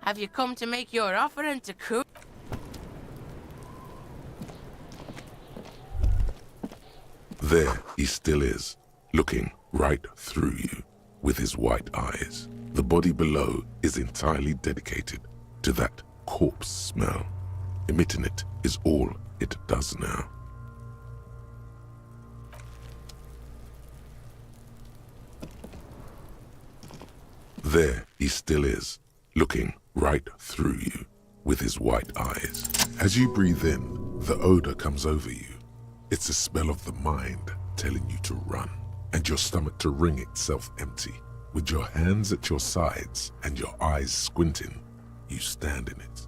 Have you come to make your offering to Cook? There he still is, looking right through you with his white eyes. The body below is entirely dedicated to that corpse smell. Emitting it is all it does now. There he still is, looking right through you with his white eyes. As you breathe in, the odor comes over you. It's a smell of the mind telling you to run, and your stomach to wring itself empty. With your hands at your sides and your eyes squinting, you stand in it.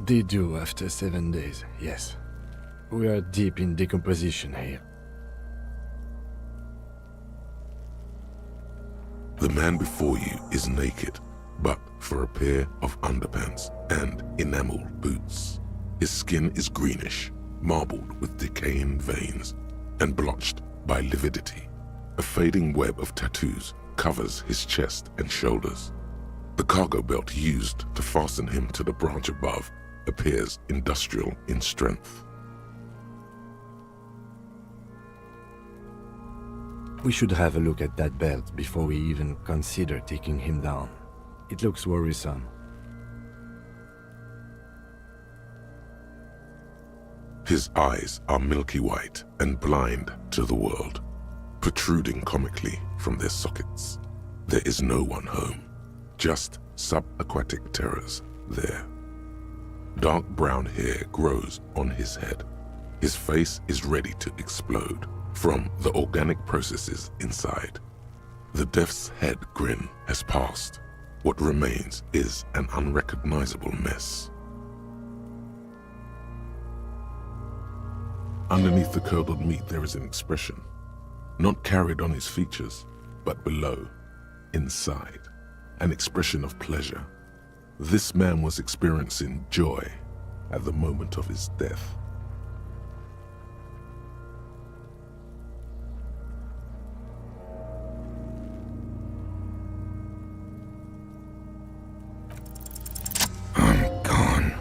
They do after 7 days, yes. We are deep in decomposition here. The man before you is naked, but for a pair of underpants and enameled boots. His skin is greenish, marbled with decaying veins, and blotched by lividity. A fading web of tattoos covers his chest and shoulders. The cargo belt used to fasten him to the branch above appears industrial in strength. We should have a look at that belt before we even consider taking him down. It looks worrisome. His eyes are milky white and blind to the world, protruding comically from their sockets. There is no one home, just subaquatic terrors there. Dark brown hair grows on his head. His face is ready to explode from the organic processes inside. The death's head grin has passed. What remains is an unrecognizable mess. Underneath the curdled meat there is an expression, not carried on his features, but below, inside, an expression of pleasure. This man was experiencing joy at the moment of his death. I'm gone.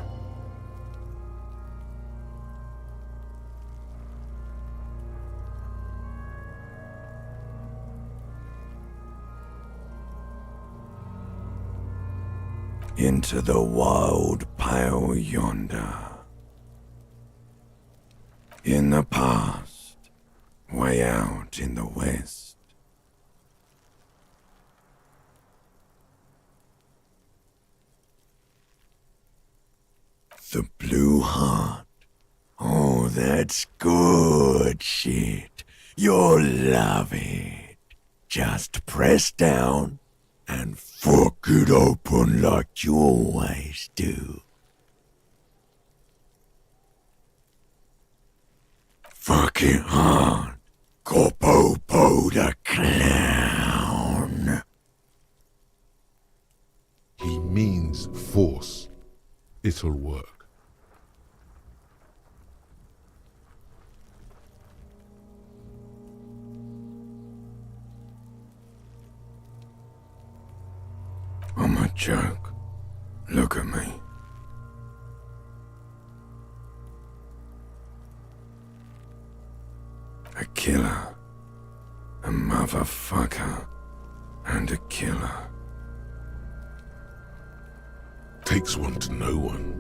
Into the wild pale yonder. In the past, way out in the west. The blue heart. Oh, that's good shit. You'll love it. Just press down and fuck it open like you always do. Fuck it hard. Corpopo the clown. He means force. It'll work. I'm a joke. Look at me. A killer. A motherfucker. And a killer. Takes one to know one.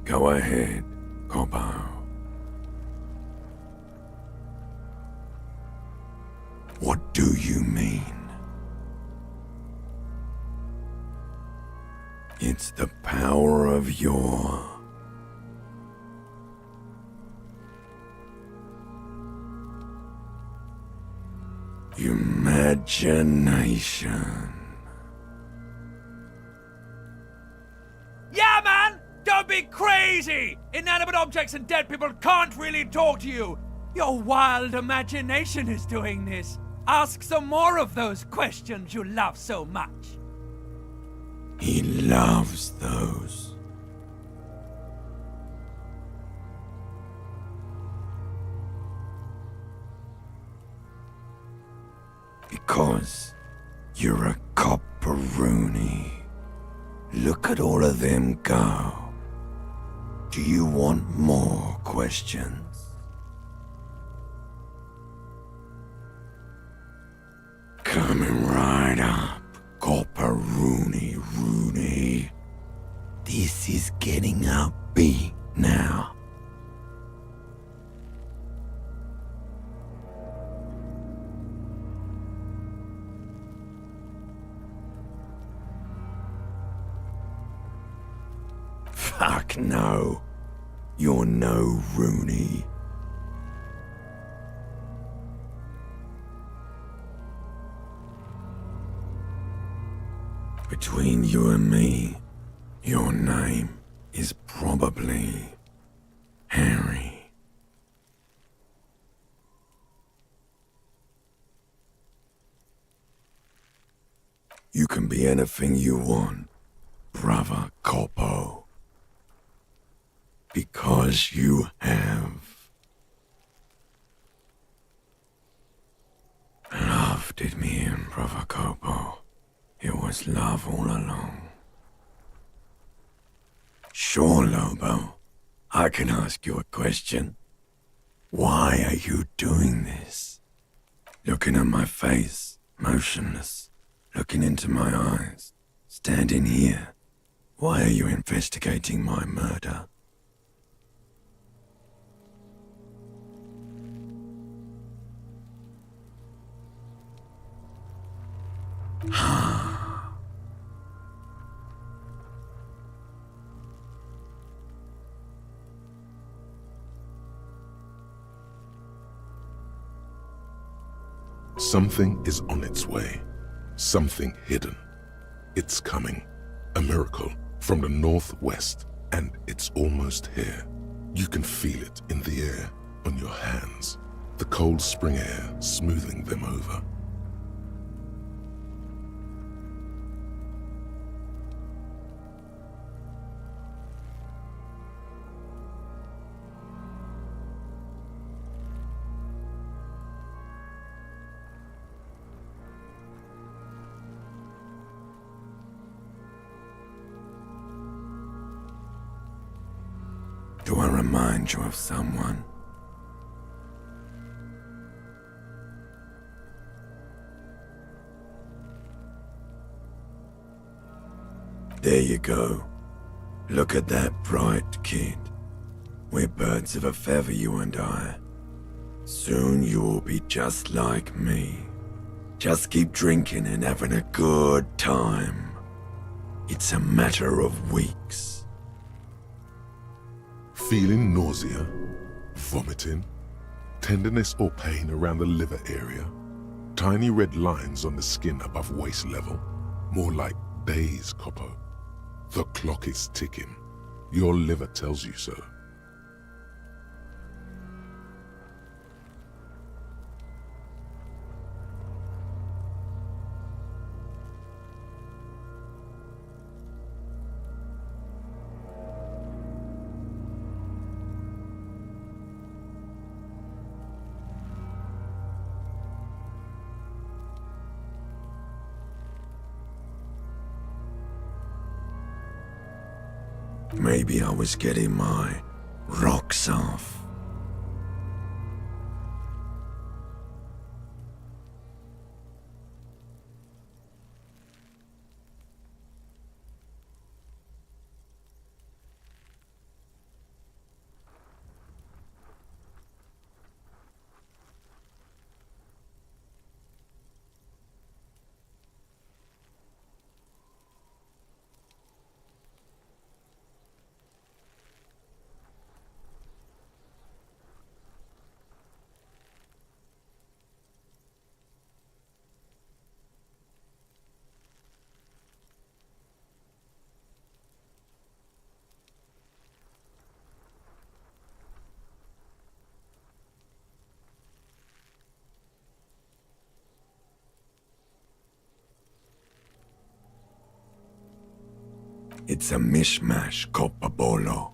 Go ahead, Cobbo. What do you mean? It's the power of your imagination. Yeah, man! Don't be crazy! Inanimate objects and dead people can't really talk to you! Your wild imagination is doing this. Ask some more of those questions you love so much. He loves those. because you're a copperoonie. Look at all of them go. Do you want more questions? Coming right up, copperoonie. This is getting upbeat now. Fuck no. You're no Rooney. Between you and me, your name is probably Harry. You can be anything you want, brother Coppo. Because you have. Love did me in, brother Coppo. It was love all along. Sure, Lobo. I can ask you a question. Why are you doing this? Looking at my face, motionless, looking into my eyes, standing here. Why are you investigating my murder? Something is on its way. Something hidden. It's coming. A miracle from the northwest, and it's almost here. You can feel it in the air, on your hands. The cold spring air smoothing them over. Do I remind you of someone? There you go. Look at that bright kid. We're birds of a feather, you and I. Soon you will be just like me. Just keep drinking and having a good time. It's a matter of weeks. Feeling nausea, vomiting, tenderness or pain around the liver area, tiny red lines on the skin above waist level, more like days, Coppo. The clock is ticking. Your liver tells you so. Maybe I was getting my rocks off. It's a mishmash, Coppabolo.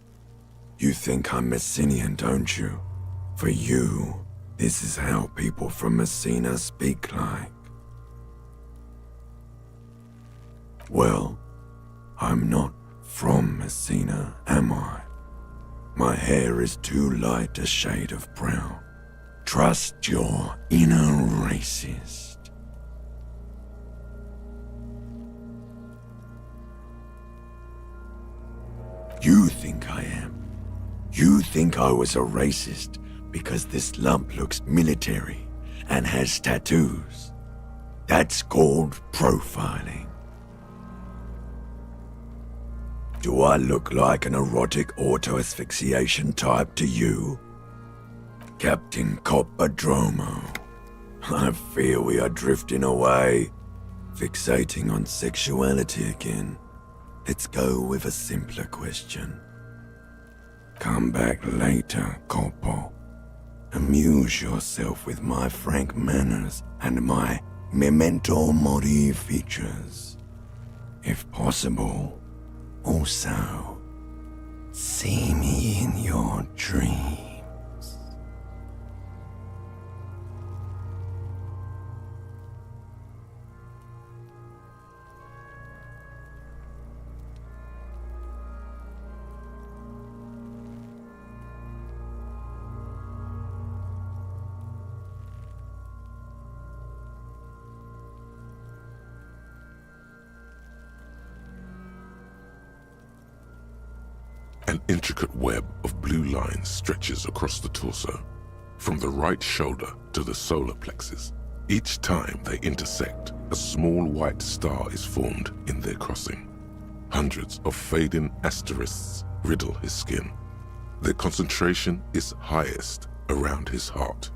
You think I'm Messinian, don't you? For you, this is how people from Messina speak like. Well, I'm not from Messina, am I? My hair is too light a shade of brown. Trust your inner racist. You think I am. You think I was a racist because this lump looks military and has tattoos. That's called profiling. Do I look like an erotic auto-asphyxiation type to you? Captain Coppadromo, I fear we are drifting away, fixating on sexuality again. Let's go with a simpler question. Come back later, Coppo. Amuse yourself with my frank manners and my memento mori features. If possible, also, see me in your dreams. An intricate web of blue lines stretches across the torso, from the right shoulder to the solar plexus. Each time they intersect, a small white star is formed in their crossing. Hundreds of fading asterisks riddle his skin. Their concentration is highest around his heart.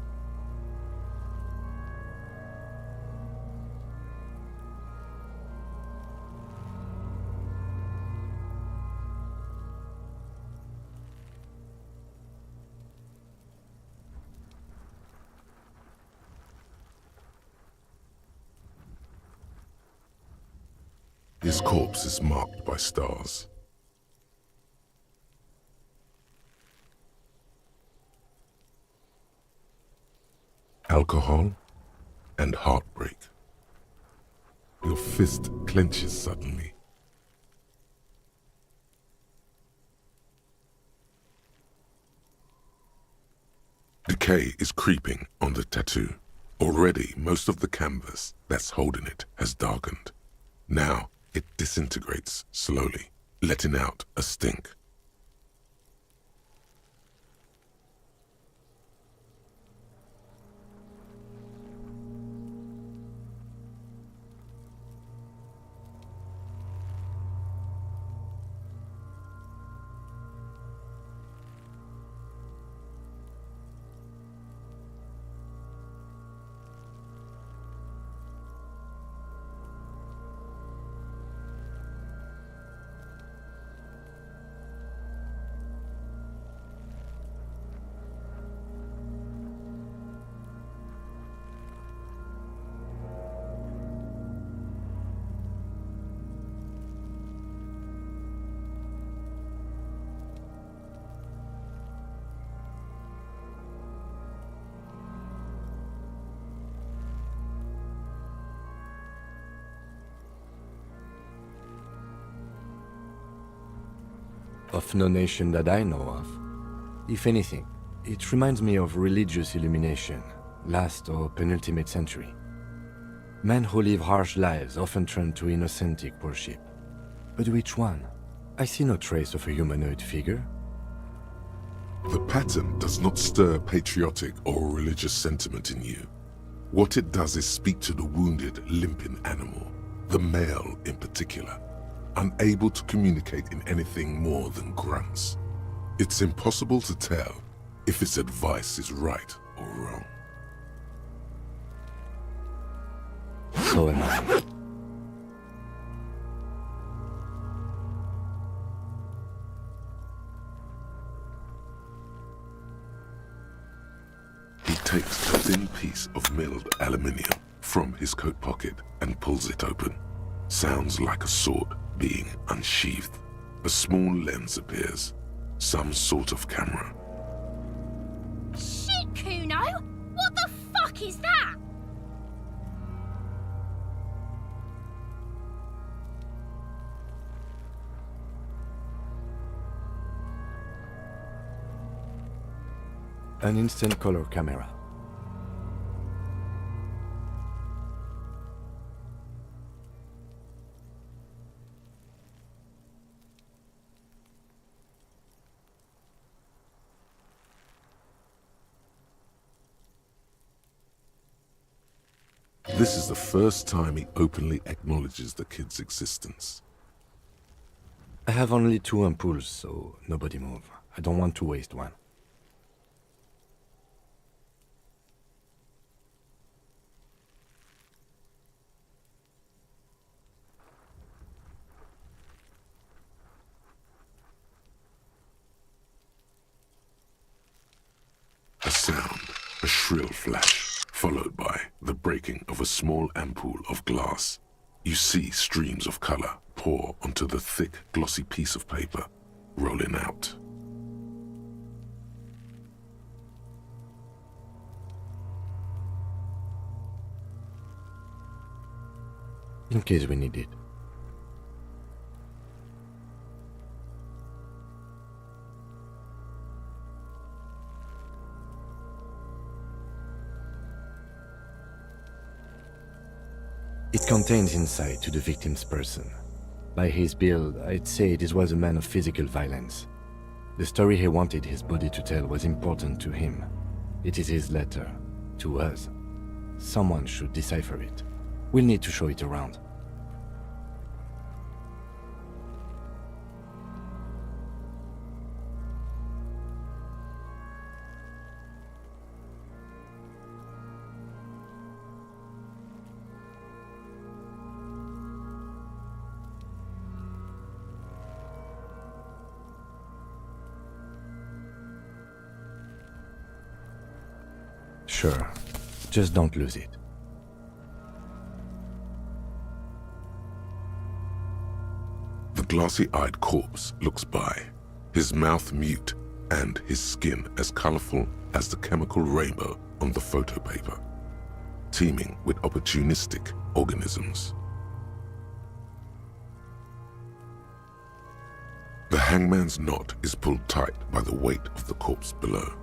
His corpse is marked by stars. Alcohol and heartbreak. Your fist clenches suddenly. Decay is creeping on the tattoo. Already, most of the canvas that's holding it has darkened. Now, it disintegrates slowly, letting out a stink. Of no nation that I know of. If anything, it reminds me of religious illumination, last or penultimate century. Men who live harsh lives often turn to innocentic worship. But which one? I see no trace of a humanoid figure. The pattern does not stir patriotic or religious sentiment in you. What it does is speak to the wounded, limping animal, the male in particular, unable to communicate in anything more than grunts. It's impossible to tell if its advice is right or wrong. So am I. He takes a thin piece of milled aluminium from his coat pocket and pulls it open. Sounds like a sword being unsheathed. A small lens appears, some sort of camera. Shit, Kuno! What the fuck is that? An instant color camera. This is the first time he openly acknowledges the kid's existence. I have only 2 ampoules, so nobody move. I don't want to waste one. A sound, a shrill flash, followed by the breaking of a small ampoule of glass. You see streams of color pour onto the thick, glossy piece of paper, rolling out. In case we need it. It contains insight to the victim's person. By his build, I'd say this was a man of physical violence. The story he wanted his body to tell was important to him. It is his letter, to us. Someone should decipher it. We'll need to show it around. Sure, just don't lose it. The glassy-eyed corpse looks by, his mouth mute and his skin as colorful as the chemical rainbow on the photo paper, teeming with opportunistic organisms. The hangman's knot is pulled tight by the weight of the corpse below.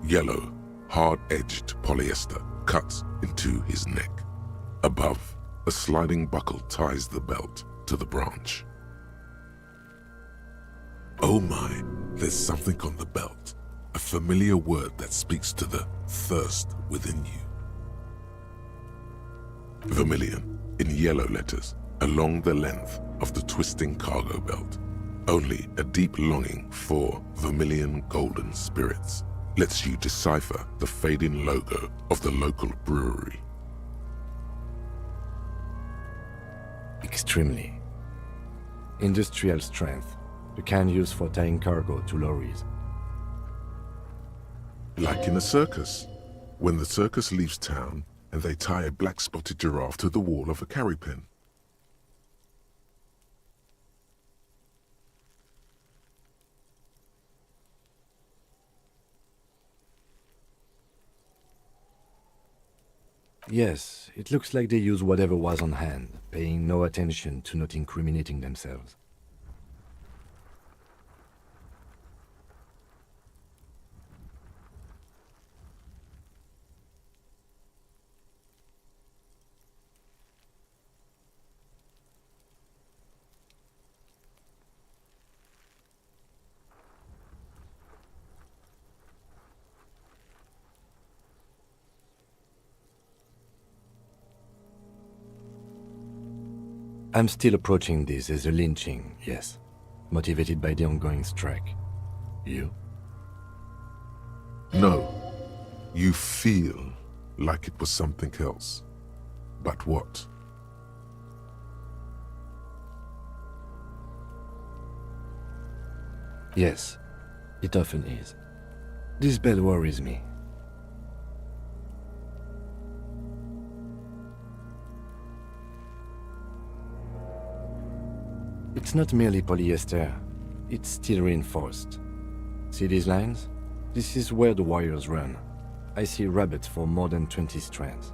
Yellow, hard-edged polyester cuts into his neck. Above, a sliding buckle ties the belt to the branch. Oh my, there's something on the belt, a familiar word that speaks to the thirst within you. Vermilion, in yellow letters, along the length of the twisting cargo belt. Only a deep longing for vermilion golden spirits lets you decipher the fading logo of the local brewery. Extremely. Industrial strength, the kind used for tying cargo to lorries. Like in a circus, when the circus leaves town and they tie a black-spotted giraffe to the wall of a carry pen. Yes, it looks like they use whatever was on hand, paying no attention to not incriminating themselves. I'm still approaching this as a lynching, yes, motivated by the ongoing strike. You? No, you feel like it was something else. But what? Yes, it often is. This bell worries me. It's not merely polyester, it's steel reinforced. See these lines? This is where the wires run. I see rabbits for more than 20 strands.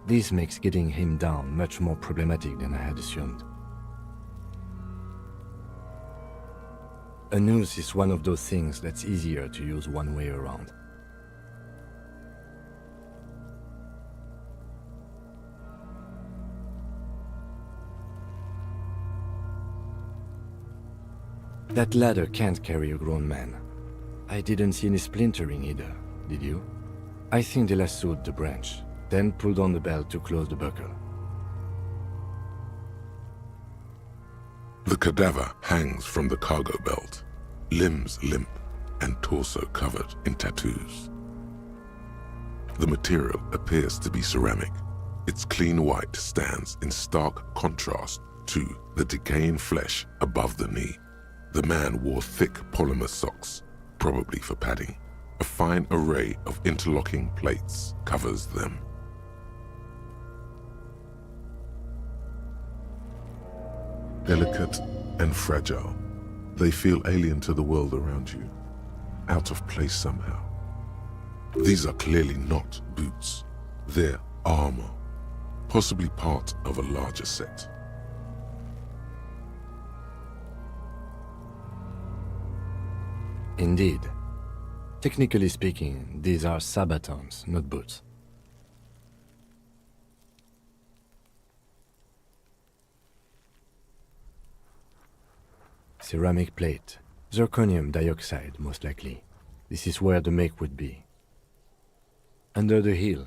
This makes getting him down much more problematic than I had assumed. A noose is one of those things that's easier to use one way around. That ladder can't carry a grown man. I didn't see any splintering either, did you? I think they lassoed the branch, then pulled on the belt to close the buckle. The cadaver hangs from the cargo belt, limbs limp and torso covered in tattoos. The material appears to be ceramic. Its clean white stands in stark contrast to the decaying flesh above the knee. The man wore thick polymer socks, probably for padding. A fine array of interlocking plates covers them. Delicate and fragile, they feel alien to the world around you, out of place somehow. These are clearly not boots. They're armor, possibly part of a larger set. Indeed. Technically speaking, these are sabatons, not boots. Ceramic plate. Zirconium dioxide, most likely. This is where the make would be. Under the heel.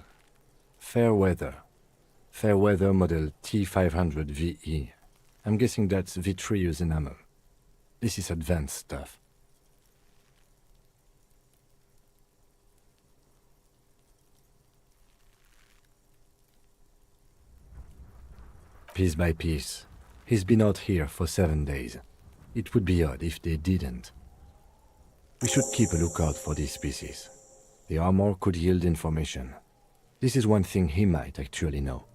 Fair weather. Fair weather model T500 VE. I'm guessing that's vitreous enamel. This is advanced stuff. Piece by piece. He's been out here for 7 days. It would be odd if they didn't. We should keep a lookout for these species. The armor could yield information. This is one thing he might actually know.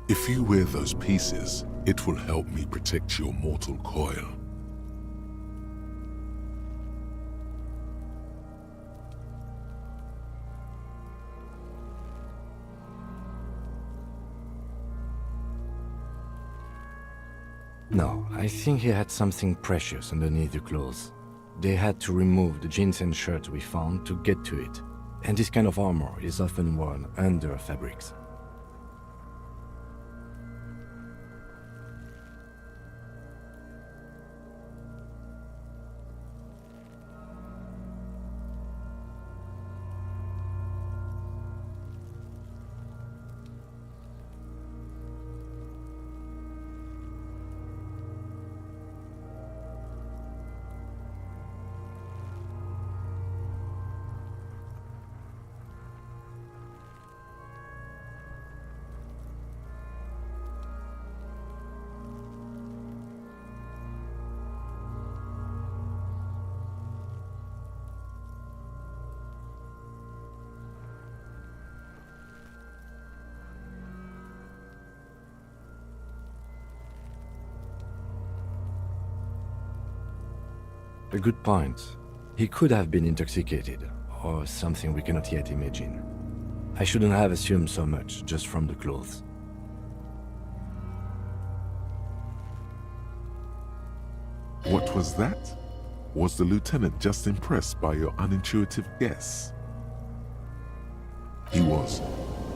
If you wear those pieces, it will help me protect your mortal coil. No, I think he had something precious underneath the clothes. They had to remove the jeans and shirt we found to get to it, and this kind of armor is often worn under fabrics. A good point. He could have been intoxicated, or something we cannot yet imagine. I shouldn't have assumed so much just from the clothes. What was that? Was the lieutenant just impressed by your unintuitive guess? He was.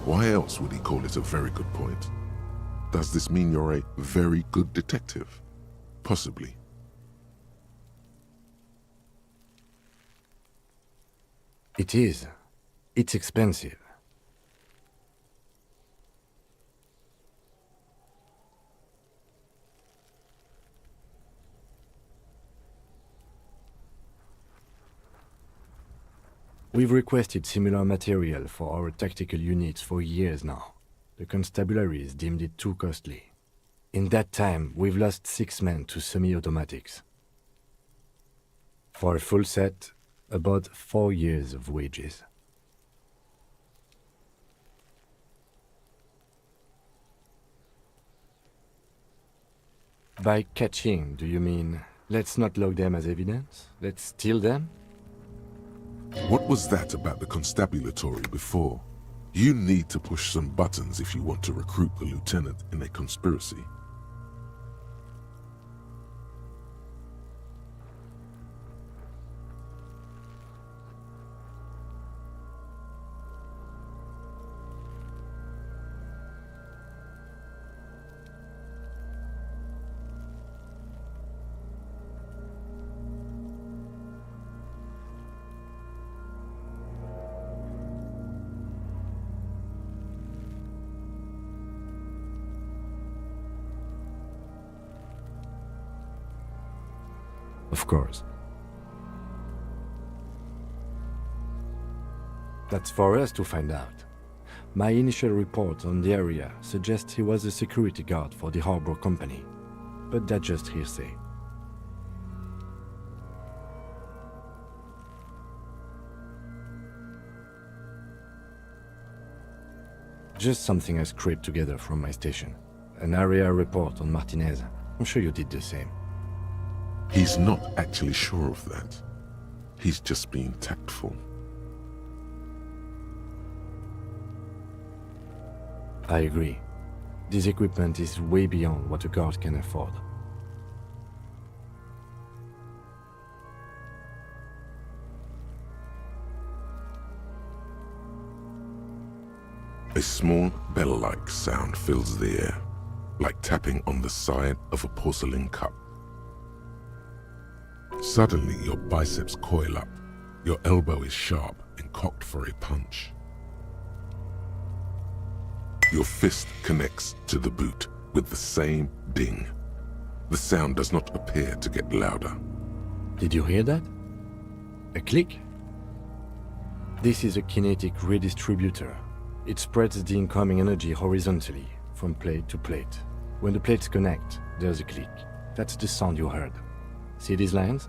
Why else would he call it a very good point? Does this mean you're a very good detective? Possibly. It is. It's expensive. We've requested similar material for our tactical units for years now. The constabularies deemed it too costly. In that time, we've lost 6 men to semi-automatics. For a full set, about 4 years of wages. By catching, do you mean, let's not log them as evidence? Let's steal them? What was that about the constabulatory before? You need to push some buttons if you want to recruit the lieutenant in a conspiracy. Of course. That's for us to find out. My initial report on the area suggests he was a security guard for the harbor company, but that's just hearsay. Just something I scraped together from my station. An area report on Martinez. I'm sure you did the same. He's not actually sure of that. He's just being tactful. I agree. This equipment is way beyond what a guard can afford. A small bell-like sound fills the air, like tapping on the side of a porcelain cup. Suddenly, your biceps coil up. Your elbow is sharp and cocked for a punch. Your fist connects to the boot with the same ding. The sound does not appear to get louder. Did you hear that? A click? This is a kinetic redistributor. It spreads the incoming energy horizontally, from plate to plate. When the plates connect, there's a click. That's the sound you heard. See these lines?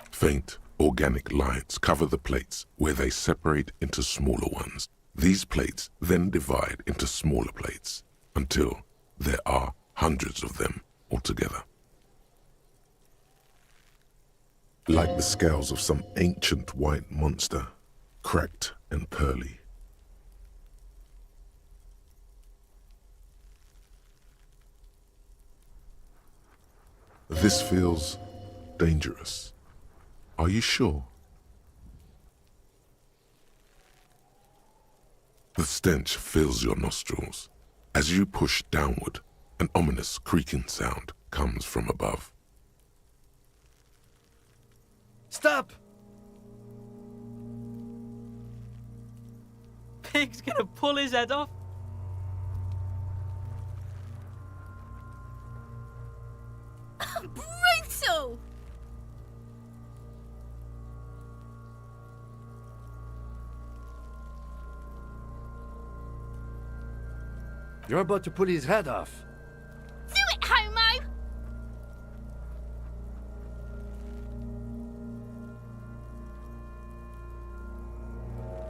Faint, organic lines cover the plates where they separate into smaller ones. These plates then divide into smaller plates until there are hundreds of them altogether. Like the scales of some ancient white monster, cracked and pearly. This feels dangerous. Are you sure? The stench fills your nostrils. As you push downward, an ominous creaking sound comes from above. Stop! Pig's gonna pull his head off. Brutal! You're about to pull his head off. Do it, homo!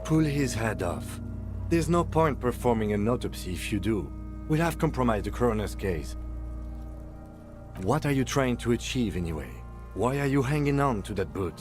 Pull his head off. There's no point performing an autopsy if you do. We'll have compromised the coroner's case. What are you trying to achieve anyway? Why are you hanging on to that boot?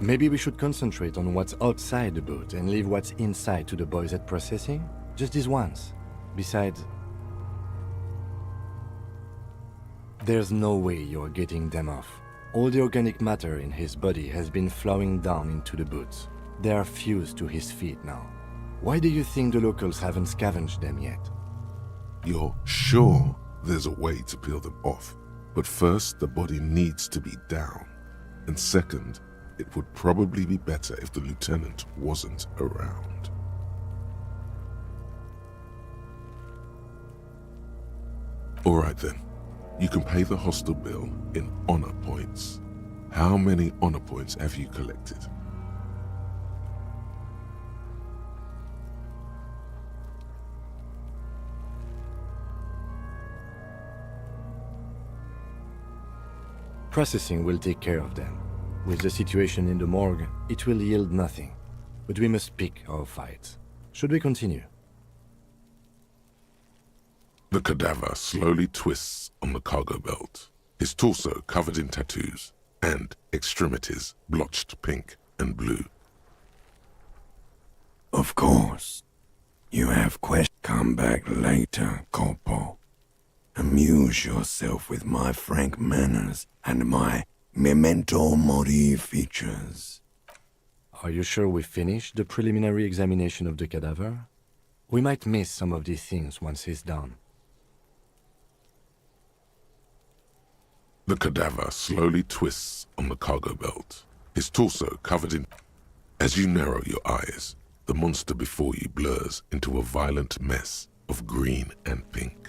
Maybe we should concentrate on what's outside the boot and leave what's inside to the boys at processing? Just this once. Besides, there's no way you're getting them off. All the organic matter in his body has been flowing down into the boots. They are fused to his feet now. Why do you think the locals haven't scavenged them yet? You're sure there's a way to peel them off, but first the body needs to be down. And second, it would probably be better if the lieutenant wasn't around. Alright then, you can pay the hostel bill in honor points. How many honor points have you collected? Processing will take care of them. With the situation in the morgue, it will yield nothing. But we must pick our fights. Should we continue? The cadaver slowly twists on the cargo belt, his torso covered in tattoos, and extremities blotched pink and blue. Of course. You have questions. Come back later, Corporal. Amuse yourself with my frank manners and my memento mori features. Are you sure we finished the preliminary examination of the cadaver? We might miss some of these things once he's done. The cadaver slowly twists on the cargo belt, his torso covered in... As you narrow your eyes, the monster before you blurs into a violent mess of green and pink.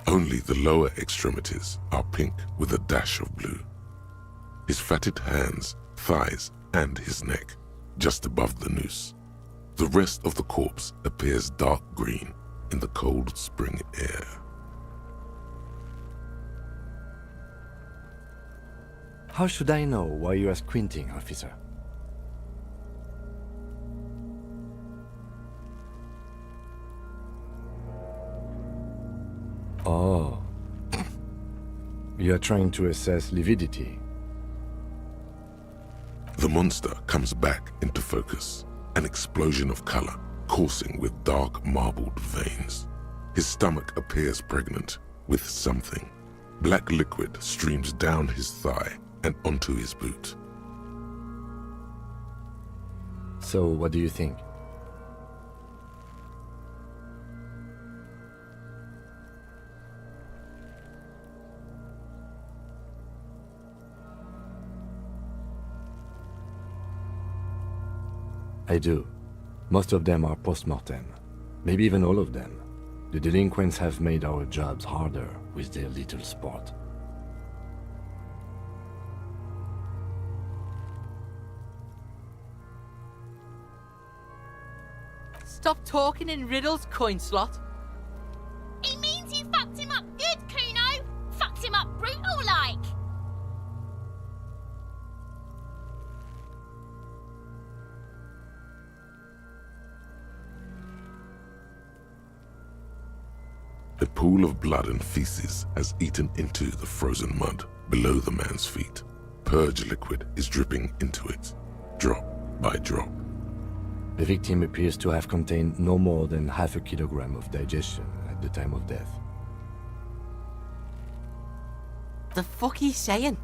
Only the lower extremities are pink with a dash of blue. His fatted hands, thighs, and his neck, just above the noose. The rest of the corpse appears dark green in the cold spring air. How should I know why you are squinting, officer? Oh. You are trying to assess lividity. The monster comes back into focus, an explosion of color, coursing with dark marbled veins. His stomach appears pregnant with something. Black liquid streams down his thigh and onto his boot. So, what do you think? I do. Most of them are post-mortem. Maybe even all of them. The delinquents have made our jobs harder with their little sport. Stop talking in riddles, coin slot. It means you fucked him up good, Kuno. Fucked him up brutal like. A pool of blood and feces has eaten into the frozen mud below the man's feet. Purge liquid is dripping into it, drop by drop. The victim appears to have contained no more than half a kilogram of digestion at the time of death. The fuck he's saying?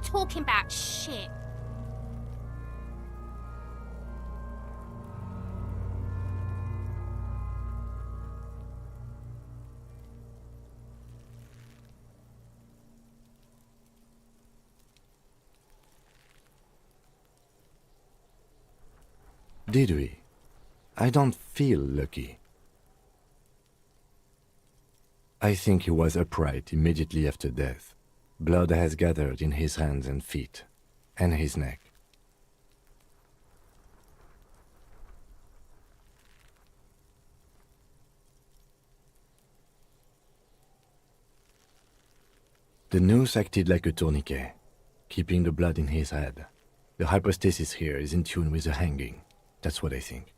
Talking about shit. Did we? I don't feel lucky. I think he was upright immediately after death. Blood has gathered in his hands and feet, and his neck. The noose acted like a tourniquet, keeping the blood in his head. The hypostasis here is in tune with the hanging. That's what I think.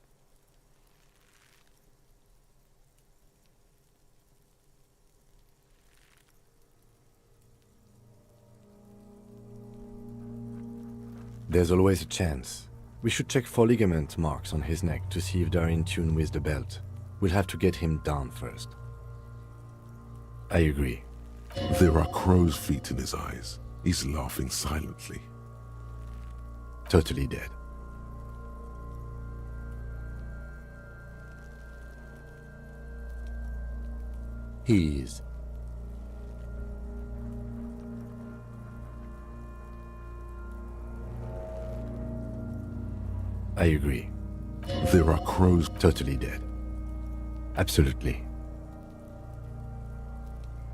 There's always a chance. We should check for ligament marks on his neck to see if they're in tune with the belt. We'll have to get him down first. I agree. There are crow's feet in his eyes. He's laughing silently. Totally dead. He is. I agree. There are crows. Totally dead. Absolutely.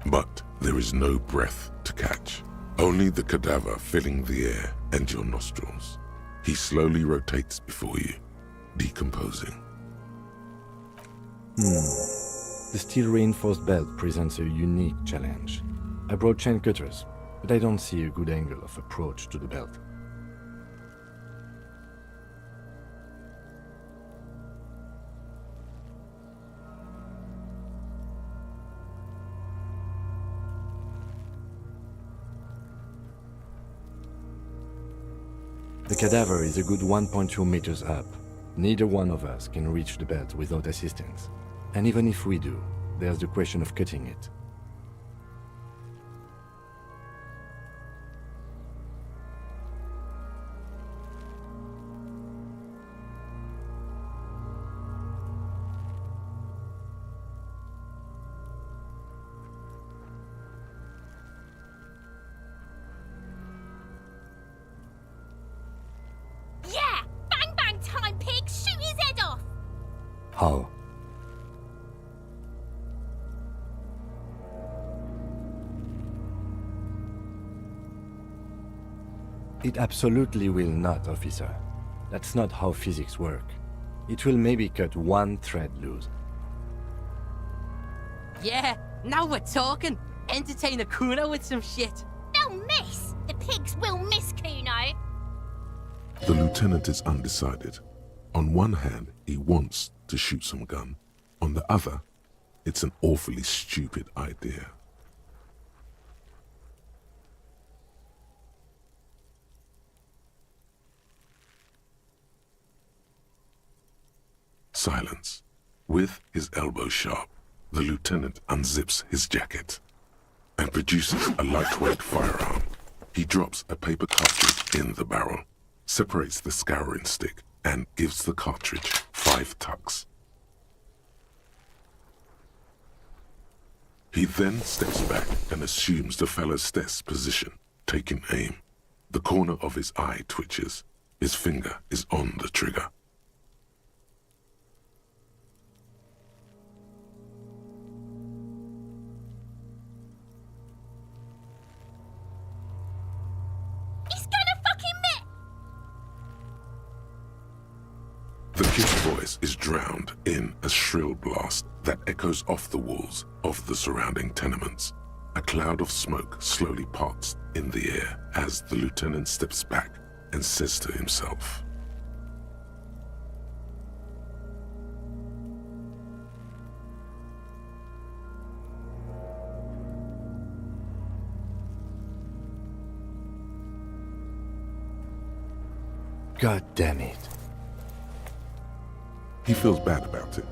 But there is no breath to catch. Only the cadaver filling the air and your nostrils. He slowly rotates before you, decomposing. The steel-reinforced belt presents a unique challenge. I brought chain cutters, but I don't see a good angle of approach to the belt. The cadaver is a good 1.2 meters up. Neither one of us can reach the belt without assistance. And even if we do, there's the question of cutting it. Yeah! Bang bang time, pig! Shoot his head off! How? It absolutely will not, officer. That's not how physics work. It will maybe cut one thread loose. Yeah, now we're talking. Entertain a Kuno with some shit. They'll miss! The pigs will miss Kuno! The lieutenant is undecided. On one hand, he wants to shoot some gun. On the other, it's an awfully stupid idea. Silence. With his elbow sharp, the lieutenant unzips his jacket and produces a lightweight firearm. He drops a paper cartridge in the barrel, separates the scouring stick, and gives the cartridge 5 tucks. He then steps back and assumes the fellow's desk position, taking aim. The corner of his eye twitches. His finger is on the trigger. He's gonna fucking miss! The kid's voice is drowned in a shrill blast that echoes off the walls of the surrounding tenements. A cloud of smoke slowly parts in the air as the lieutenant steps back and says to himself, God damn it. he feels bad about it.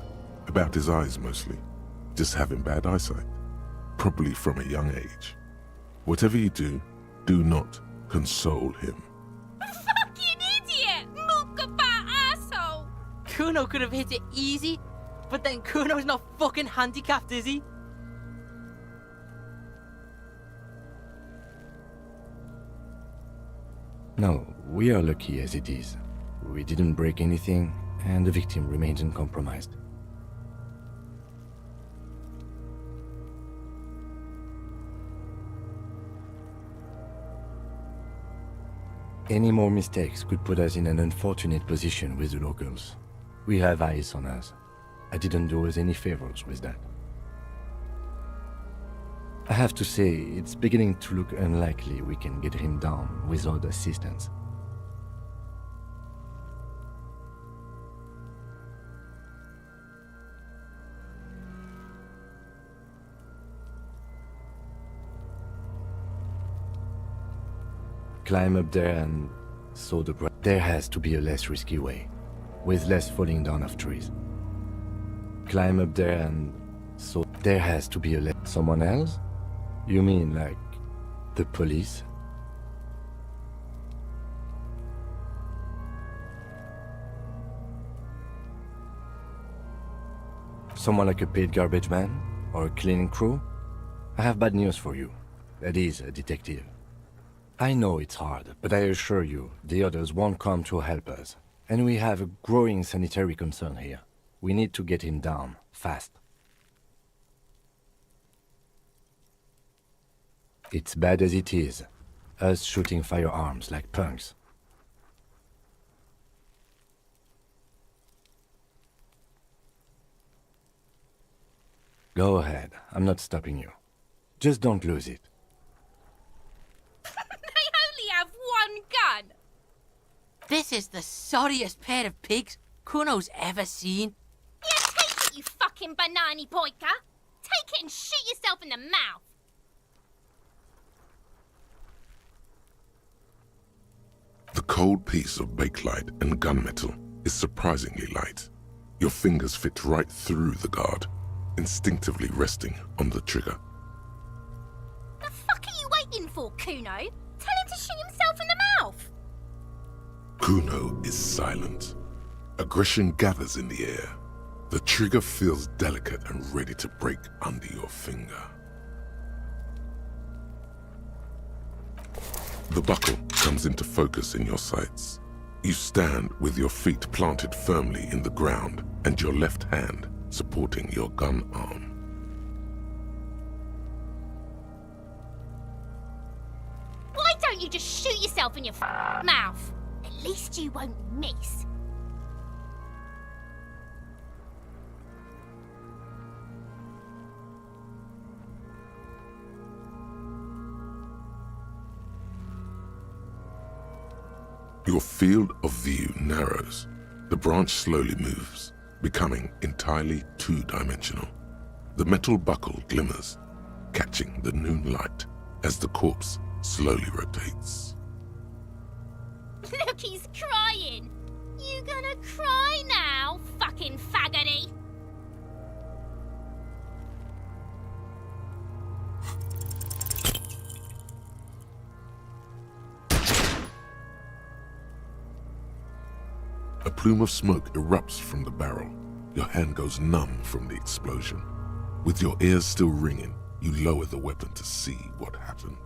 About his eyes mostly. Just having bad eyesight. Probably from a young age. Whatever you do, do not console him. Fucking idiot! Mukabat asshole! Kuno could have hit it easy, but then Kuno's not fucking handicapped, is he? No, we are lucky as it is. We didn't break anything, and the victim remains uncompromised. Any more mistakes could put us in an unfortunate position with the locals. We have eyes on us. I didn't do us any favors with that. I have to say, it's beginning to look unlikely we can get him down without assistance. Climb up there and So there has to be a less risky way, with less falling down of trees. Climb up there and... So there has to be a someone else? You mean like the police? Someone like a paid garbage man? Or a cleaning crew? I have bad news for you. That is a detective. I know it's hard, but I assure you, the others won't come to help us. And we have a growing sanitary concern here. We need to get him down, fast. It's bad as it is. Us shooting firearms like punks. Go ahead, I'm not stopping you. Just don't lose it. They only have one gun! This is the sorriest pair of pigs Kuno's ever seen. Yeah, take it, you fucking banani poika! Take it and shoot yourself in the mouth! The cold piece of bakelite and gunmetal is surprisingly light. Your fingers fit right through the guard, instinctively resting on the trigger. The fuck are you waiting for, Kuno? Tell him to shoot himself in the mouth! Kuno is silent. Aggression gathers in the air. The trigger feels delicate and ready to break under your finger. The buckle comes into focus in your sights. You stand with your feet planted firmly in the ground and your left hand supporting your gun arm. Why don't you just shoot yourself in your mouth? At least you won't miss. Your field of view narrows. The branch slowly moves, becoming entirely two-dimensional. The metal buckle glimmers, catching the noon light as the corpse slowly rotates. Look, he's crying. You gonna cry now, fucking faggoty? A plume of smoke erupts from the barrel. Your hand goes numb from the explosion. With your ears still ringing, you lower the weapon to see what happened.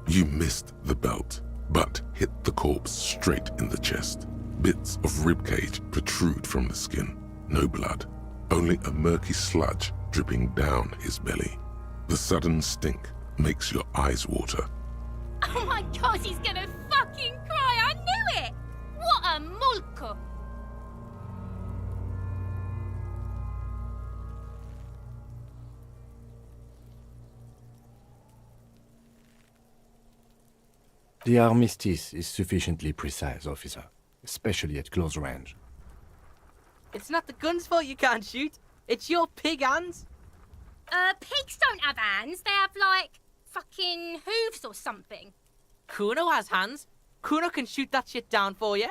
You missed the belt, but hit the corpse straight in the chest. Bits of ribcage protrude from the skin. No blood, only a murky sludge dripping down his belly. The sudden stink makes your eyes water. Oh my god, he's gonna fucking cry! I knew it! What a mulko! The armistice is sufficiently precise, officer, especially at close range. It's not the gun's fault you can't shoot. It's your pig hands. Pigs don't have hands. They have, like, fucking hooves or something. Kuno has hands. Kuno can shoot that shit down for you.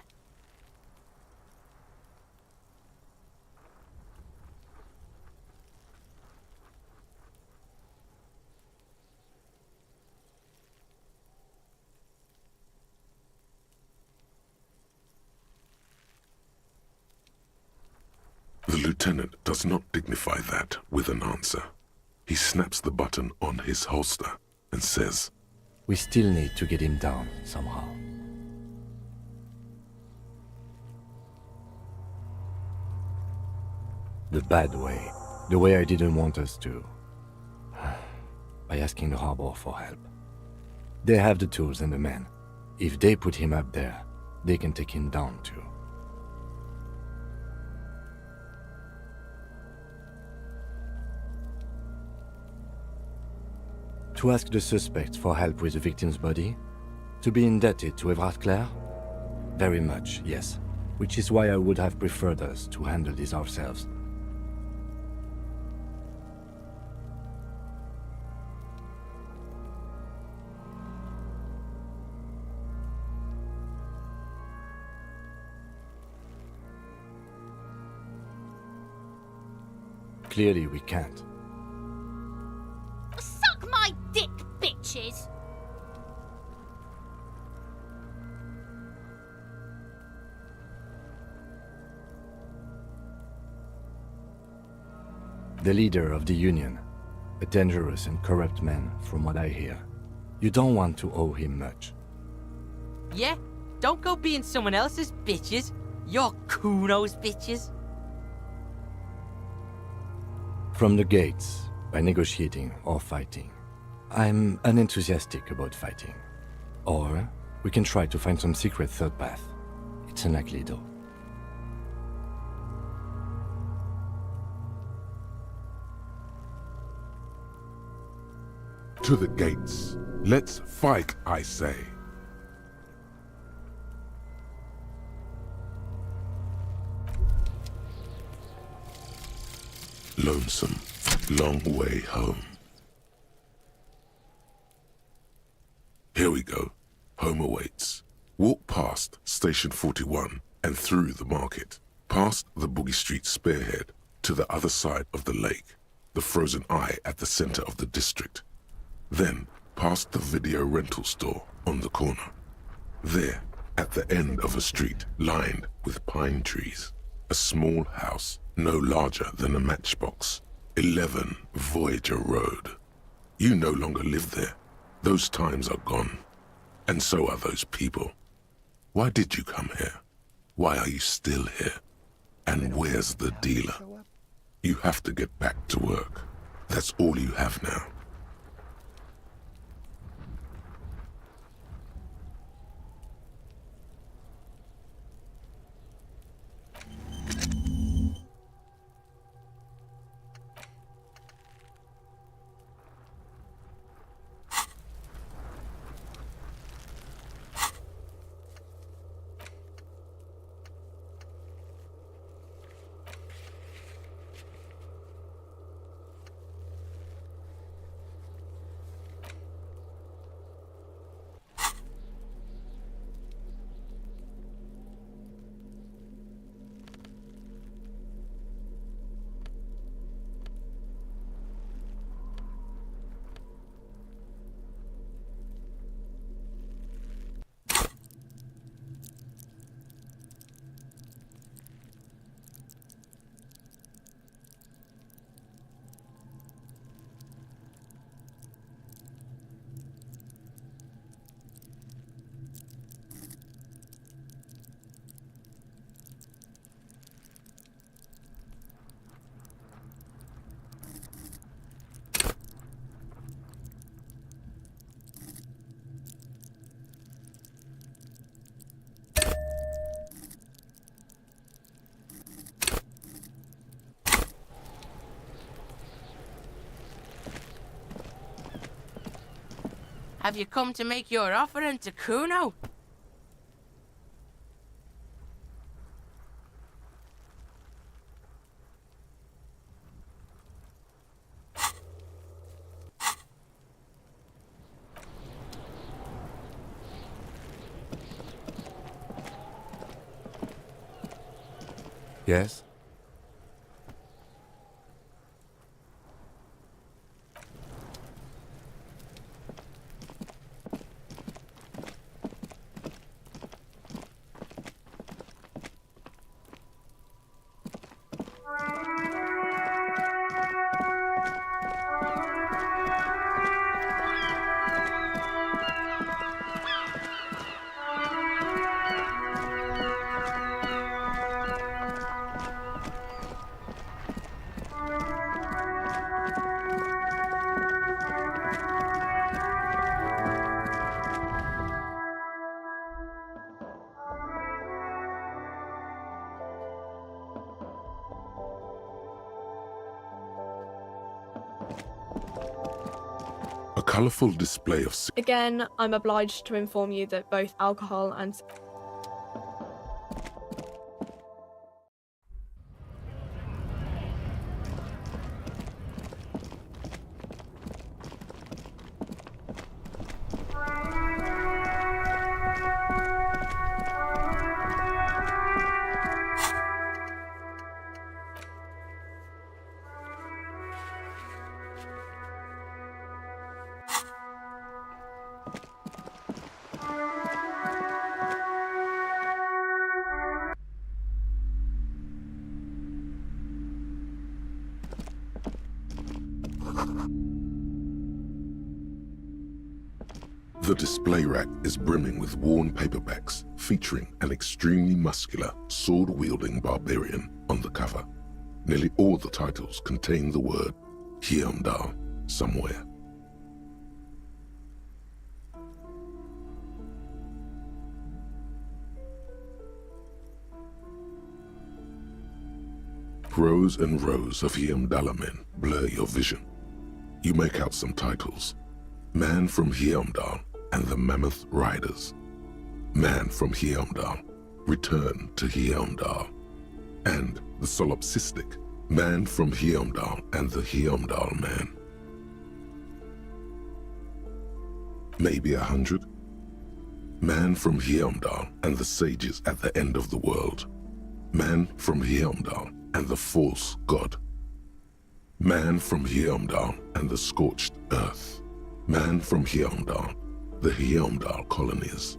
The lieutenant does not dignify that with an answer. He snaps the button on his holster and says, We still need to get him down, somehow. The bad way. The way I didn't want us to. By asking the harbor for help. They have the tools and the men. If they put him up there, they can take him down too. To ask the suspects for help with the victim's body? To be indebted to Everard Clare? Very much, yes. which is why I would have preferred us to handle this ourselves. Clearly we can't. Suck my dick, bitches! The leader of the Union, a dangerous and corrupt man from what I hear. You don't want to owe him much. Yeah? Don't go being someone else's bitches. You're Kuno's bitches. From the gates, by negotiating or fighting. I'm unenthusiastic about fighting. Or we can try to find some secret third path. It's unlikely though. To the gates. Let's fight, I say. Lonesome, long way home. Here we go. Home awaits. Walk past Station 41 and through the market, past the Boogie Street spearhead to the other side of the lake, the frozen eye at the center of the district. Then past the video rental store on the corner. There, at the end of a street lined with pine trees, a small house no larger than a matchbox. 11 Voyager Road. You no longer live there. Those times are gone. And so are those people. Why did you come here? Why are you still here? And where's the dealer? You have to get back to work. That's all you have now. Have you come to make your offering to Kuno? Yes? A colorful display of Again, I'm obliged to inform you that both alcohol and The display rack is brimming with worn paperbacks featuring an extremely muscular, sword-wielding barbarian on the cover. Nearly all the titles contain the word Heimdall somewhere. Rows and rows of Heimdall men blur your vision. You make out some titles. Man from Heimdall and the Mammoth Riders. Man from Heimdall, Return to Heimdall. And the solipsistic Man from Heimdall and the Heimdall Man. Maybe 100. Man from Heimdall and the sages at the end of the world. Man from Heimdall and the false god. Man from Heimdall and the scorched earth. Man from Heimdall, the Heimdall colonies.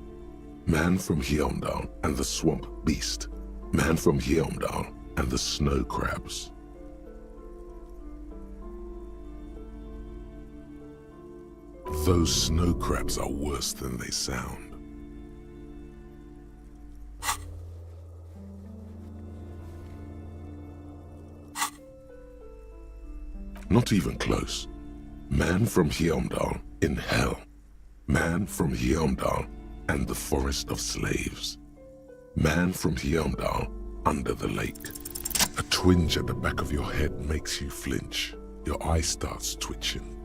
Man from Heimdall and the swamp beast. Man from Heimdall and the snow crabs. Those snow crabs are worse than they sound. Not even close. Man from Heimdall in hell. Man from Heimdall and the forest of slaves. Man from Heimdall under the lake. A twinge at the back of your head makes you flinch. Your eye starts twitching.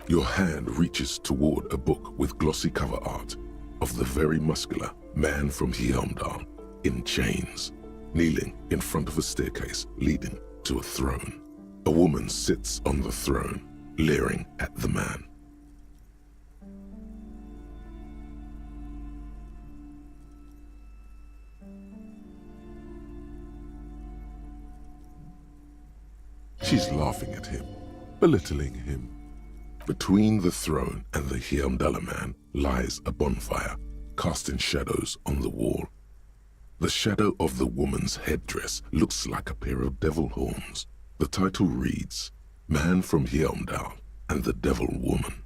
Your hand reaches toward a book with glossy cover art of the very muscular Man from Heimdall in chains, kneeling in front of a staircase leading to a throne. A woman sits on the throne, leering at the man. She's laughing at him, belittling him. Between the throne and the Heimdall man lies a bonfire, casting shadows on the wall. The shadow of the woman's headdress looks like a pair of devil horns. The title reads, Man from Heimdall and the Devil Woman.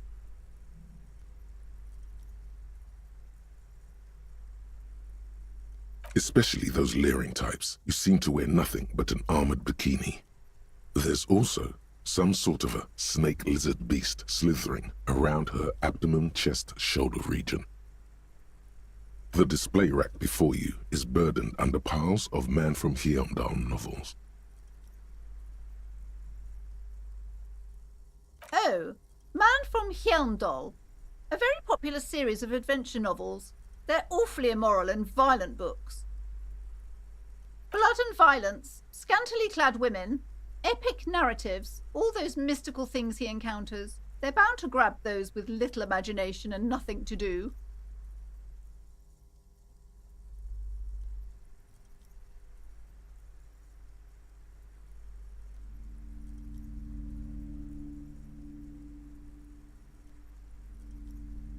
Especially those leering types who seem to wear nothing but an armored bikini. There's also some sort of a snake lizard beast slithering around her abdomen, chest, shoulder region. The display rack before you is burdened under piles of Man from Heimdall novels. Oh, Man from Heimdall. A very popular series of adventure novels. They're awfully immoral and violent books. Blood and violence, scantily clad women, epic narratives, all those mystical things he encounters. They're bound to grab those with little imagination and nothing to do.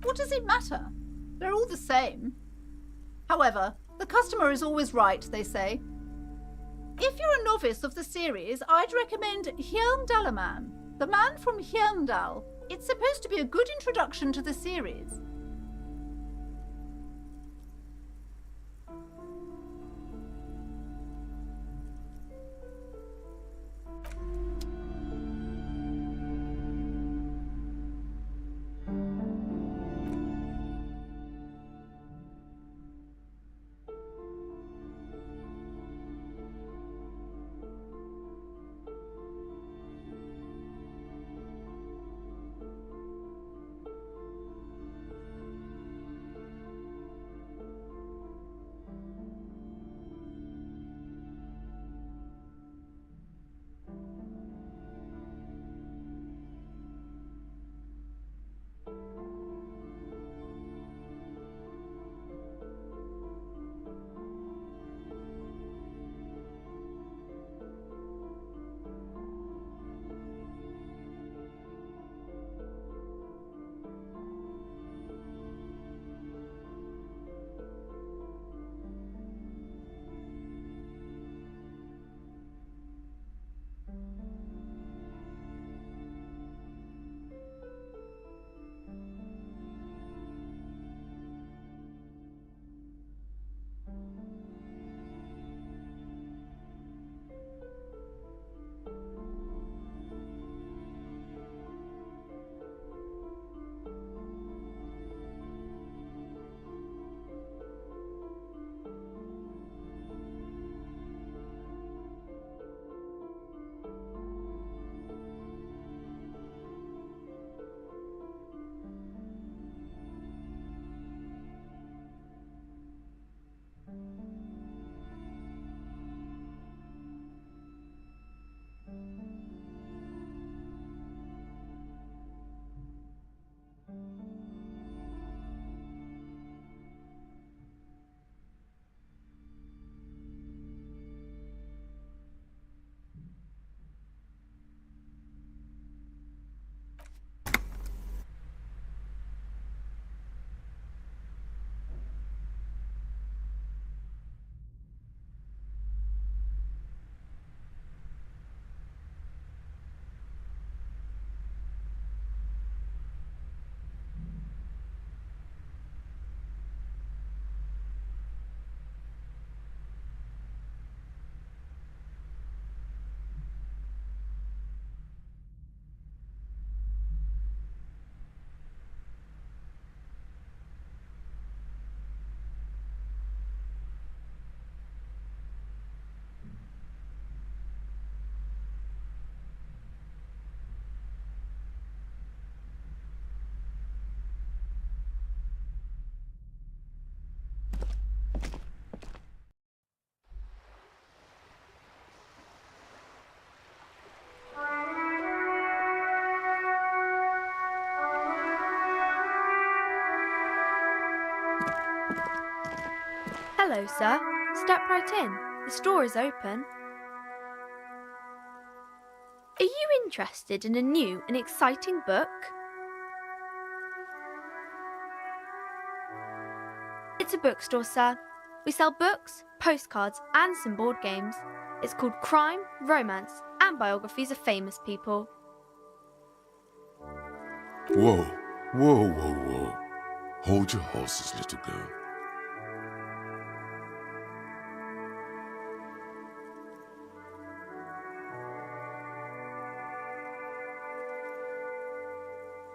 What does it matter? They're all the same. However, the customer is always right, they say. If you're a novice of the series, I'd recommend Heimdall Man, the Man from Heimdall. It's supposed to be a good introduction to the series. Hello, sir. Step right in. The store is open. Are you interested in a new and exciting book? It's a bookstore, sir. We sell books, postcards, and some board games. It's called Crime, Romance, and Biographies of Famous People. Whoa, whoa, whoa, whoa. Hold your horses, little girl.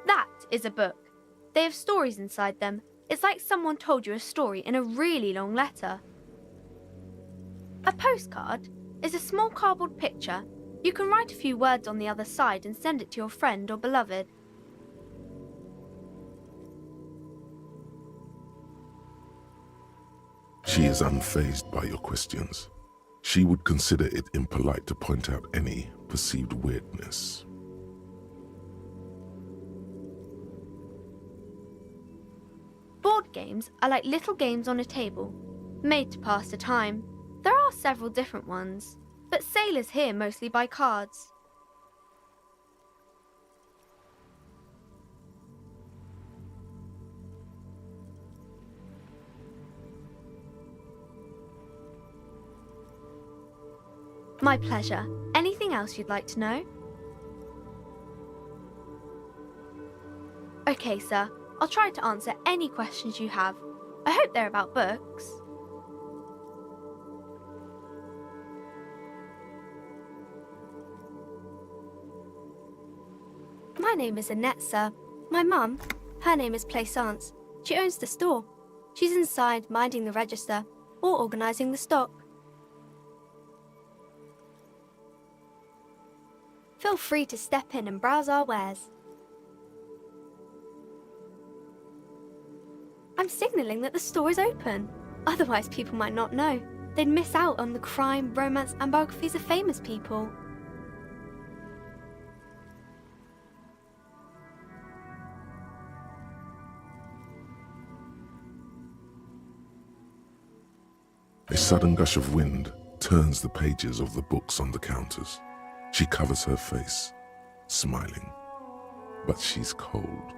That is a book. They have stories inside them. It's like someone told you a story in a really long letter. A postcard is a small cardboard picture. You can write a few words on the other side and send it to your friend or beloved. She is unfazed by your questions. She would consider it impolite to point out any perceived weirdness. Board games are like little games on a table, made to pass the time. There are several different ones, but sailors here mostly buy cards. My pleasure. Anything else you'd like to know? Okay, sir. I'll try to answer any questions you have. I hope they're about books. My name is Annette, sir. My mum, her name is Plaisance. She owns the store. She's inside minding the register or organising the stock. Feel free to step in and browse our wares. I'm signalling that the store is open. Otherwise, people might not know. They'd miss out on the crime, romance, and biographies of famous people. A sudden gush of wind turns the pages of the books on the counters. She covers her face, smiling, but she's cold.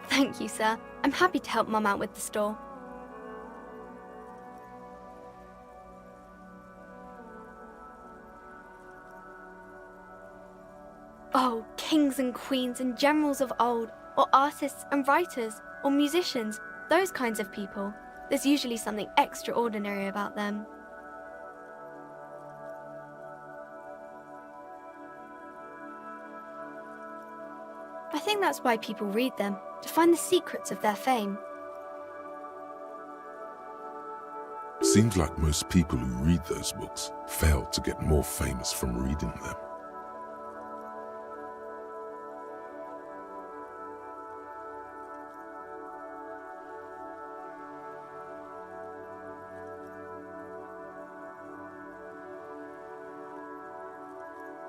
Thank you, sir. I'm happy to help Mum out with the store. Oh, kings and queens and generals of old, or artists and writers, or musicians, those kinds of people. There's usually something extraordinary about them. I think that's why people read them, to find the secrets of their fame. Seems like most people who read those books fail to get more famous from reading them.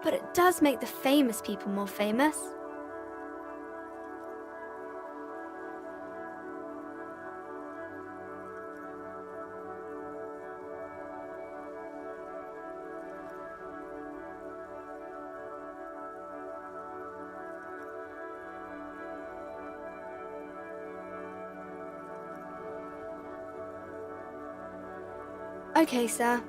But it does make the famous people more famous. Okay, sir.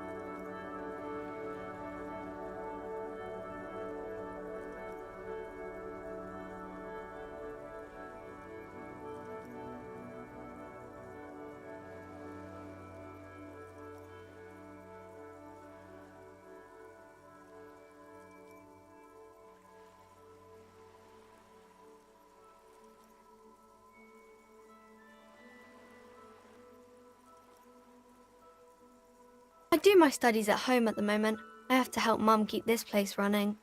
I do my studies at home at the moment. I have to help Mum keep this place running.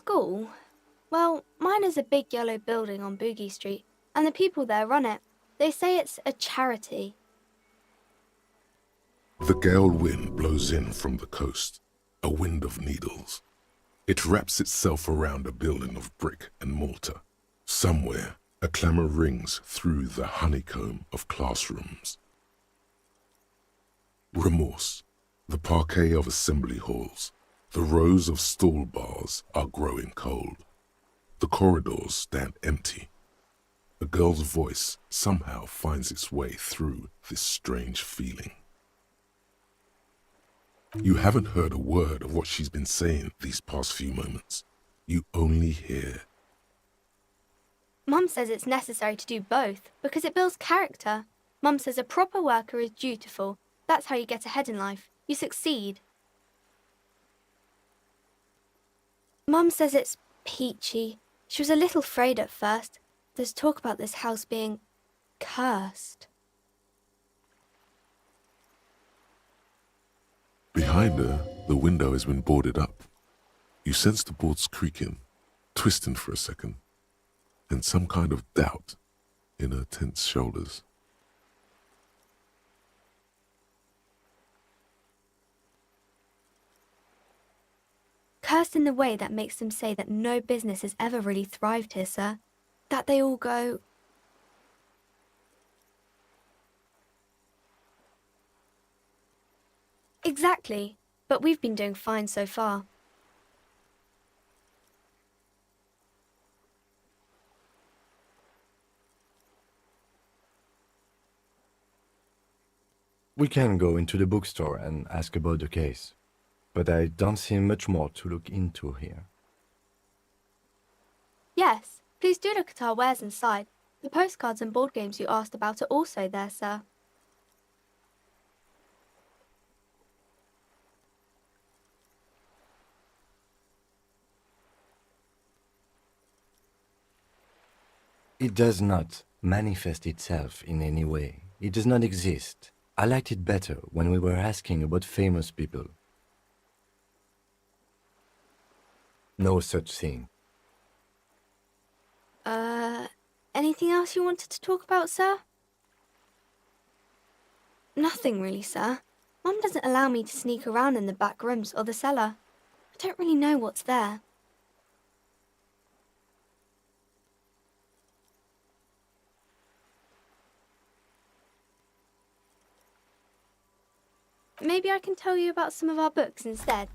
school? Well, mine is a big yellow building on Boogie Street, and the people there run it. They say it's a charity. The gale wind blows in from the coast, a wind of needles. It wraps itself around a building of brick and mortar. Somewhere, a clamour rings through the honeycomb of classrooms. Remorse, the parquet of assembly halls, the rows of stall bars are growing cold. The corridors stand empty. A girl's voice somehow finds its way through this strange feeling. You haven't heard a word of what she's been saying these past few moments. You only hear. Mum says it's necessary to do both because it builds character. Mum says a proper worker is dutiful. That's how you get ahead in life. You succeed. Mum says it's peachy. She was a little afraid at first. There's talk about this house being cursed. Behind her, the window has been boarded up. You sense the boards creaking, twisting for a second, and some kind of doubt in her tense shoulders. Cursed in the way that makes them say that no business has ever really thrived here, sir. That they all go... Exactly, but we've been doing fine so far. We can go into the bookstore and ask about the case, but I don't see much more to look into here. Yes, please do look at our wares inside. The postcards and board games you asked about are also there, sir. It does not manifest itself in any way. It does not exist. I liked it better when we were asking about famous people. No such thing. Anything else you wanted to talk about, sir? Nothing really, sir. Mum doesn't allow me to sneak around in the back rooms or the cellar. I don't really know what's there. Maybe I can tell you about some of our books instead.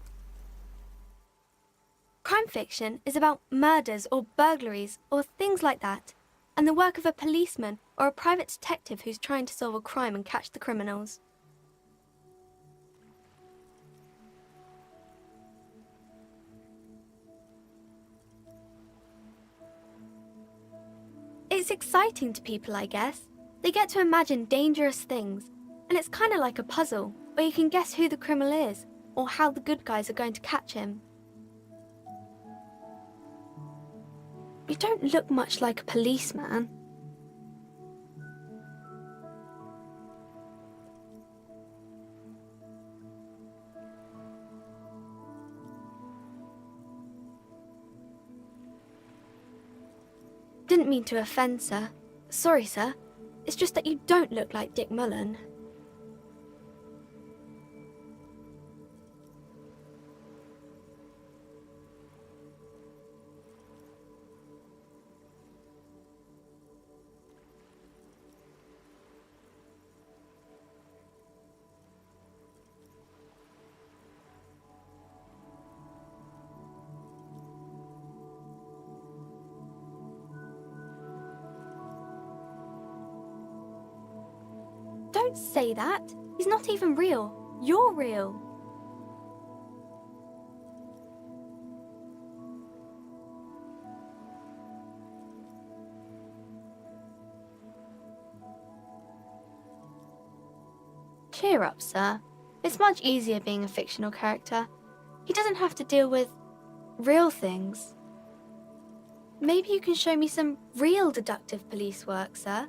Crime fiction is about murders or burglaries or things like that, and the work of a policeman or a private detective who's trying to solve a crime and catch the criminals. It's exciting to people, I guess. They get to imagine dangerous things, and it's kind of like a puzzle, where you can guess who the criminal is, or how the good guys are going to catch him. You don't look much like a policeman. Didn't mean to offend, sir. Sorry, sir. It's just that you don't look like Dick Mullen. Don't say that. He's not even real. You're real. Cheer up, sir. It's much easier being a fictional character. He doesn't have to deal with real things. Maybe you can show me some real deductive police work, sir.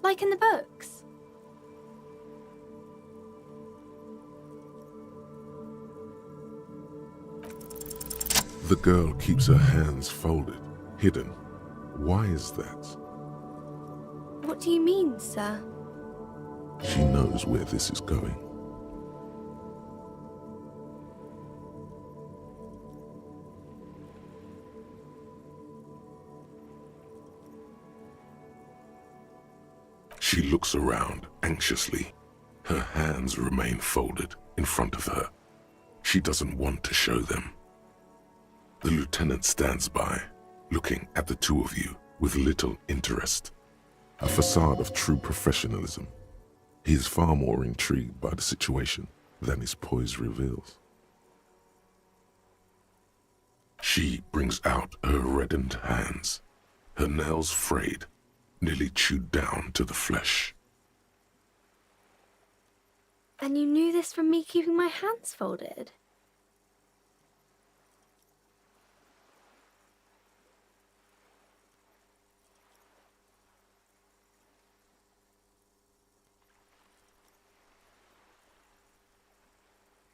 Like in the books. The The girl keeps her hands folded, hidden. Why is that? What do you mean, sir? She knows where this is going. She looks around anxiously. Her hands remain folded in front of her. She doesn't want to show them. The lieutenant stands by, looking at the two of you with little interest. A facade of true professionalism. He is far more intrigued by the situation than his poise reveals. She brings out her reddened hands, her nails frayed, nearly chewed down to the flesh. And you knew this from me keeping my hands folded?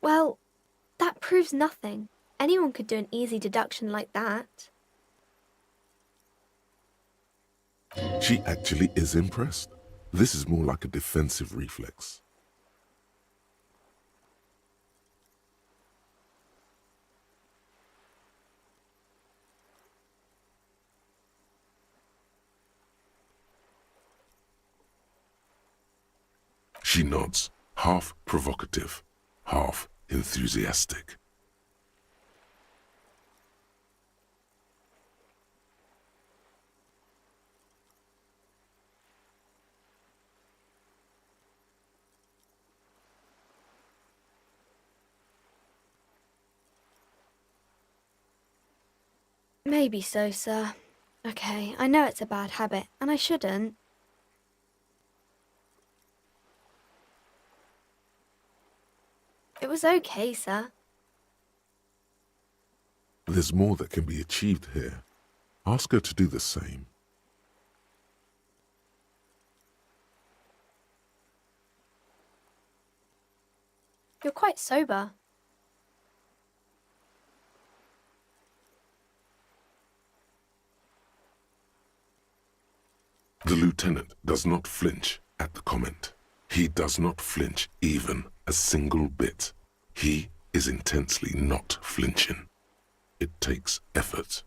Well, that proves nothing. Anyone could do an easy deduction like that. She actually is impressed. This is more like a defensive reflex. She nods, half provocative, half enthusiastic. Maybe so, sir. Okay, I know it's a bad habit, and I shouldn't. It was okay, sir. There's more that can be achieved here. Ask her to do the same. You're quite sober. The lieutenant does not flinch at the comment. He does not flinch even a single bit. He is intensely not flinching. It takes effort.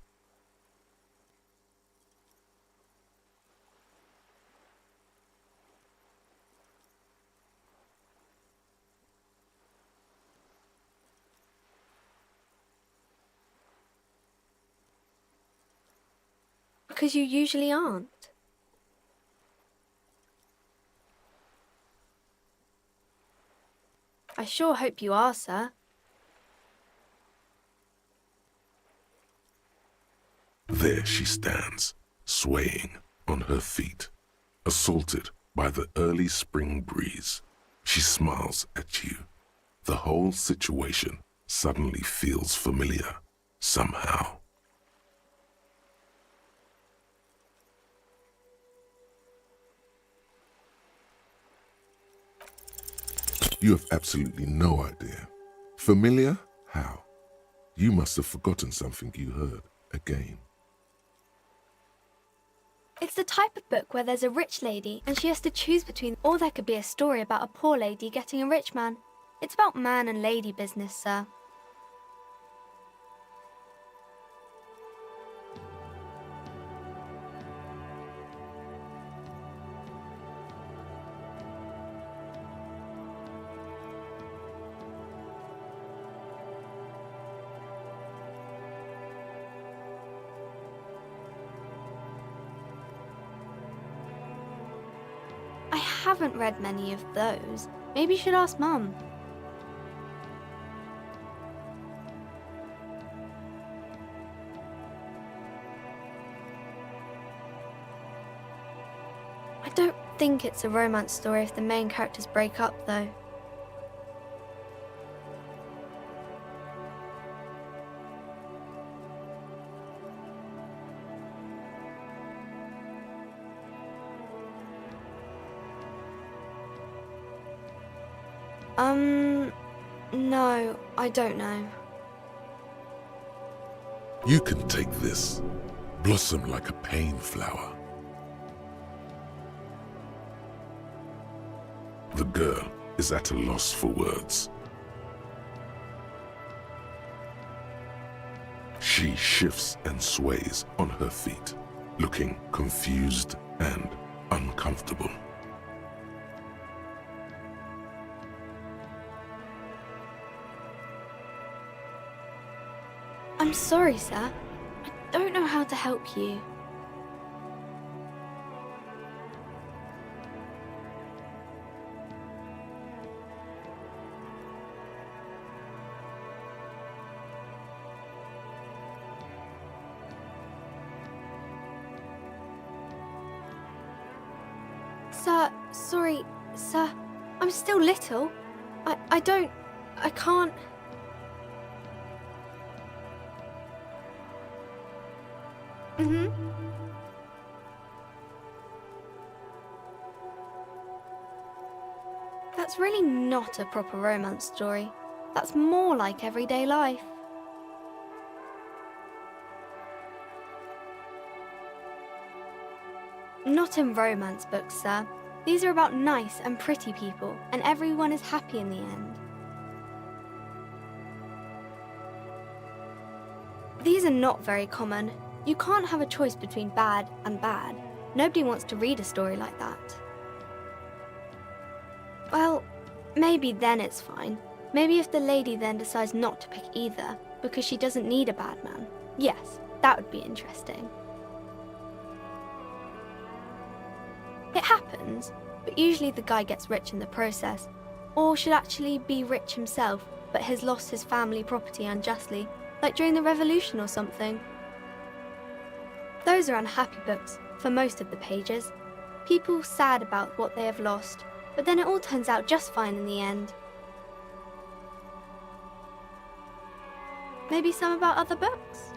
Because you usually aren't. I sure hope you are, sir. There she stands, swaying on her feet, assaulted by the early spring breeze. She smiles at you. The whole situation suddenly feels familiar, somehow. You have absolutely no idea. Familiar? How? You must have forgotten something you heard again. It's the type of book where there's a rich lady and she has to choose between, or there could be a story about a poor lady getting a rich man. It's about man and lady business, sir. I haven't read many of those. Maybe you should ask Mum. I don't think it's a romance story if the main characters break up, though. No, I don't know. You can take this. Blossom like a pain flower. The girl is at a loss for words. She shifts and sways on her feet, looking confused and uncomfortable. I'm sorry, sir. I don't know how to help you. Sir, sorry, sir. I'm still little. I can't. That's really not a proper romance story. That's more like everyday life. Not in romance books, sir. These are about nice and pretty people, and everyone is happy in the end. These are not very common. You can't have a choice between bad and bad. Nobody wants to read a story like that. Well, maybe then it's fine. Maybe if the lady then decides not to pick either, because she doesn't need a bad man. Yes, that would be interesting. It happens, but usually the guy gets rich in the process, or should actually be rich himself, but has lost his family property unjustly, like during the revolution or something. Those are unhappy books, for most of the pages. People sad about what they have lost, but then it all turns out just fine in the end. Maybe some about other books?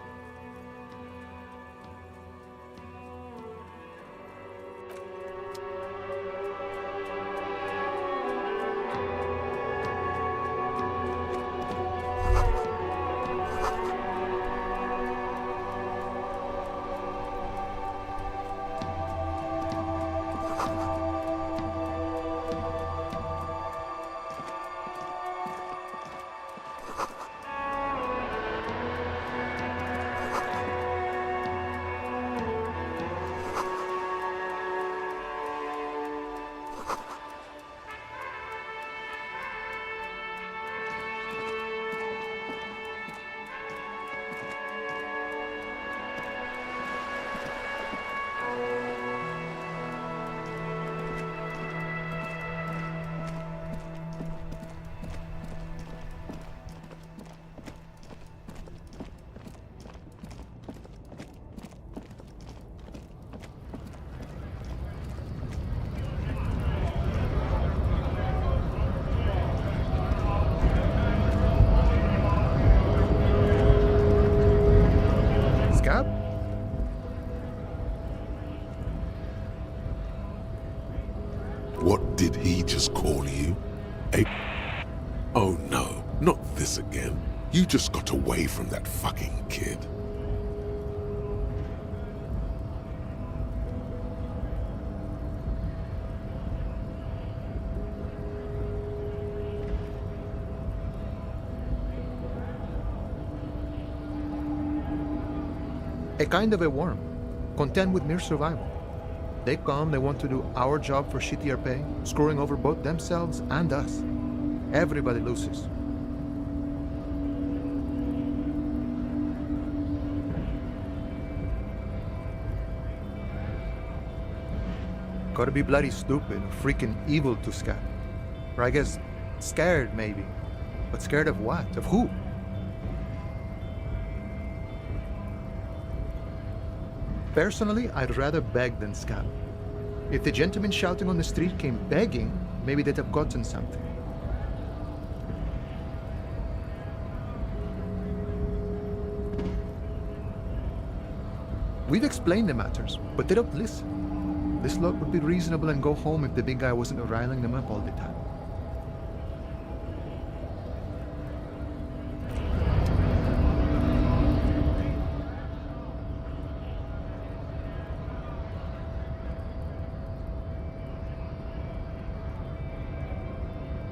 What did he just call you? Oh no, not this again. You just got away from that fucking kid. A kind of a worm, content with mere survival. They come, they want to do our job for shittier pay, screwing over both themselves and us. Everybody loses. Gotta be bloody stupid or freaking evil to scat. Or I guess scared maybe. But scared of what? Of who? Personally, I'd rather beg than scam. If the gentleman shouting on the street came begging, maybe they'd have gotten something. We've explained the matters, but they don't listen. This lot would be reasonable and go home if the big guy wasn't riling them up all the time.